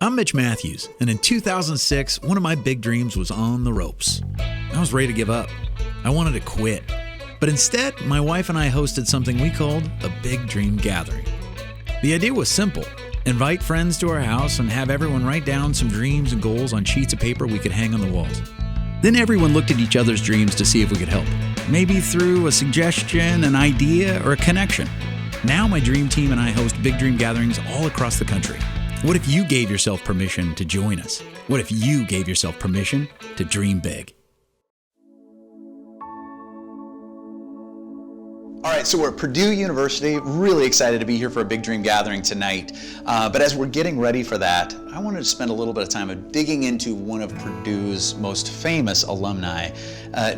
I'm Mitch Matthews, and in 2006, one of my big dreams was on the ropes. I was ready to give up. I wanted to quit. But instead, my wife and I hosted something we called a Big Dream Gathering. The idea was simple. Invite friends to our house and have everyone write down some dreams and goals on sheets of paper we could hang on the walls. Then everyone looked at each other's dreams to see if we could help. Maybe through a suggestion, an idea, or a connection. Now my dream team and I host big dream gatherings all across the country. What if you gave yourself permission to join us? What if you gave yourself permission to dream big? All right, so we're at Purdue University, really excited to be here for a Big Dream Gathering tonight. But as we're getting ready for that, I wanted to spend a little bit of time digging into one of Purdue's most famous alumni,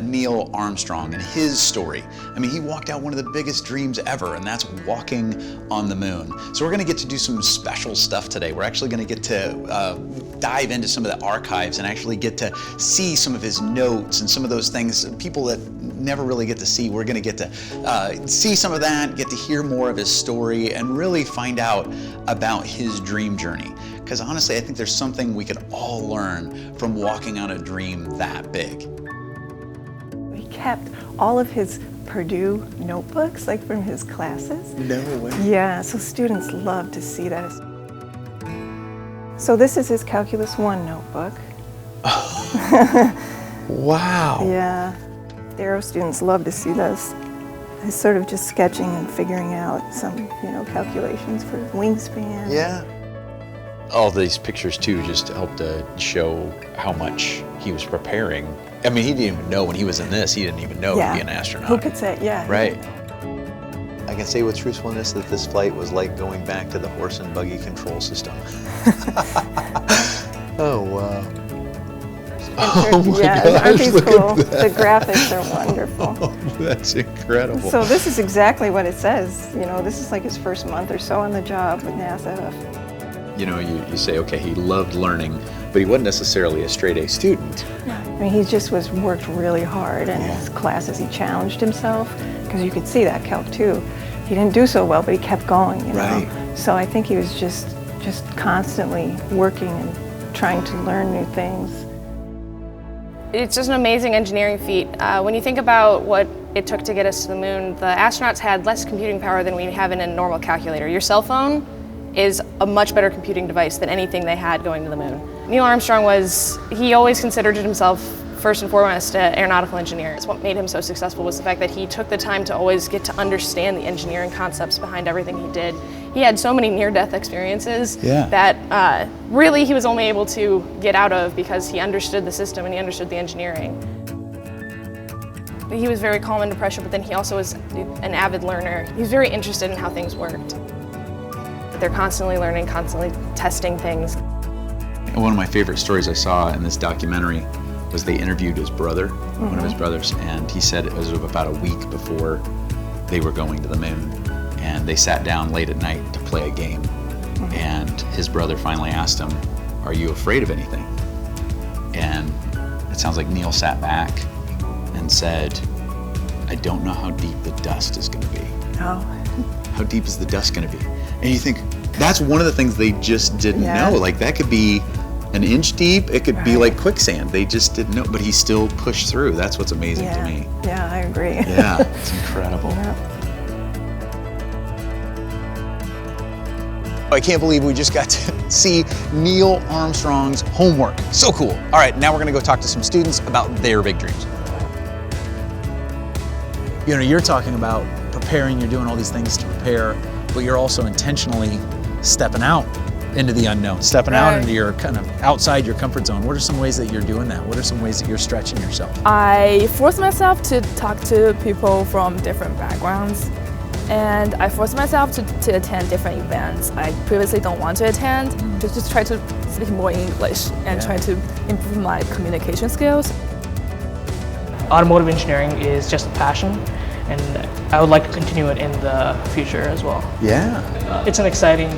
Neil Armstrong, and his story. I mean, he walked out one of the biggest dreams ever, and that's walking on the moon. So we're gonna get to do some special stuff today. We're actually gonna get to dive into some of the archives and actually get to see some of his notes and some of those things, people that never really get to see. We're gonna get to see some of that, get to hear more of his story, and really find out about his dream journey. Because honestly, I think there's something we could all learn from walking on a dream that big. He kept all of his Purdue notebooks, like from his classes. No way. Yeah, so students love to see that. So this is his Calculus 1 notebook. Wow. Yeah, the aero students love to see this. He's sort of just sketching and figuring out some, calculations for wingspan. Yeah. All these pictures too just helped to show how much he was preparing. I mean, he didn't even know when he was in this, he didn't even know he'd be an astronaut. Who could say, yeah. Right. I can say with truthfulness that this flight was like going back to the horse and buggy control system. Oh, wow. Oh my gosh, aren't these cool? The graphics are wonderful. Oh, that's incredible. So this is exactly what it says. This is like his first month or so on the job with NASA. You say, okay, he loved learning, but he wasn't necessarily a straight A student. I mean, he just worked really hard in his classes. He challenged himself, because you could see that Calc 2. He didn't do so well, but he kept going, Right. So I think he was just constantly working and trying to learn new things. It's just an amazing engineering feat. When you think about what it took to get us to the moon, the astronauts had less computing power than we have in a normal calculator. Your cell phone is a much better computing device than anything they had going to the moon. Neil Armstrong he always considered himself first and foremost an aeronautical engineer. What made him so successful was the fact that he took the time to always get to understand the engineering concepts behind everything he did. He had so many near-death experiences that really he was only able to get out of because he understood the system and he understood the engineering. He was very calm under pressure, but then he also was an avid learner. He was very interested in how things worked. They're constantly learning, constantly testing things. And one of my favorite stories I saw in this documentary was they interviewed his brother, one of his brothers, and he said it was about a week before they were going to the moon, and they sat down late at night to play a game. And his brother finally asked him, "Are you afraid of anything?" And it sounds like Neil sat back and said, "I don't know how deep the dust is going to be." Oh. How deep is the dust going to be? And you think, that's one of the things they just didn't know. Like, that could be an inch deep, it could be like quicksand. They just didn't know, but he still pushed through. That's what's amazing to me. Yeah, I agree. Yeah, it's incredible. I can't believe we just got to see Neil Armstrong's homework. So cool. All right, now we're gonna go talk to some students about their big dreams. You're talking about preparing, you're doing all these things to prepare, but you're also intentionally stepping out into the unknown, stepping out into your kind of outside your comfort zone. What are some ways that you're doing that? What are some ways that you're stretching yourself? I force myself to talk to people from different backgrounds, and I force myself to attend different events I previously don't want to attend, to just try to speak more English and try to improve my communication skills. Automotive engineering is just a passion, and I would like to continue it in the future as well. Yeah. It's an exciting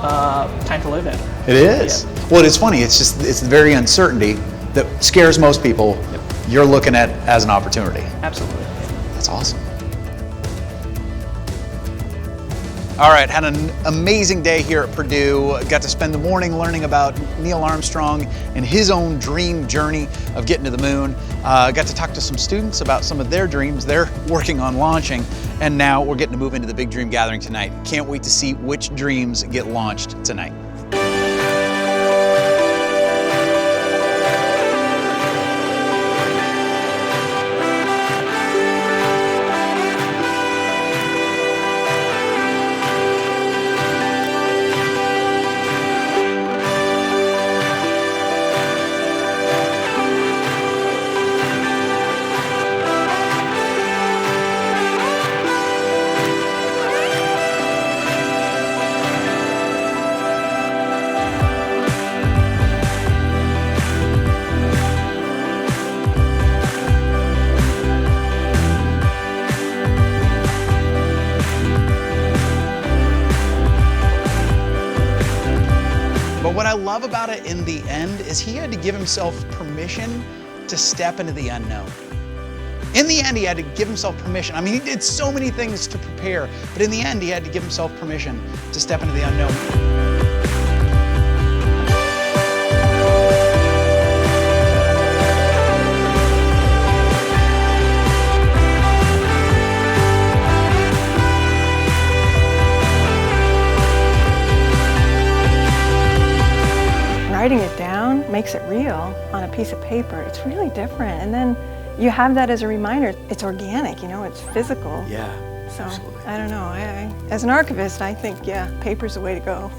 time to live in. It is. Yeah. Well, it's funny. It's the very uncertainty that scares most people. You're looking at as an opportunity. Absolutely. That's awesome. All right, had an amazing day here at Purdue. Got to spend the morning learning about Neil Armstrong and his own dream journey of getting to the moon. Got to talk to some students about some of their dreams they're working on launching. And now we're getting to move into the big dream gathering tonight. Can't wait to see which dreams get launched tonight. But what I love about it in the end is he had to give himself permission to step into the unknown. In the end, he had to give himself permission. I mean, he did so many things to prepare, but in the end, he had to give himself permission to step into the unknown. Writing it down makes it real on a piece of paper. It's really different. And then you have that as a reminder. It's organic, you know, it's physical. Yeah, So, absolutely. I don't know. As an archivist, I think, yeah, paper's the way to go.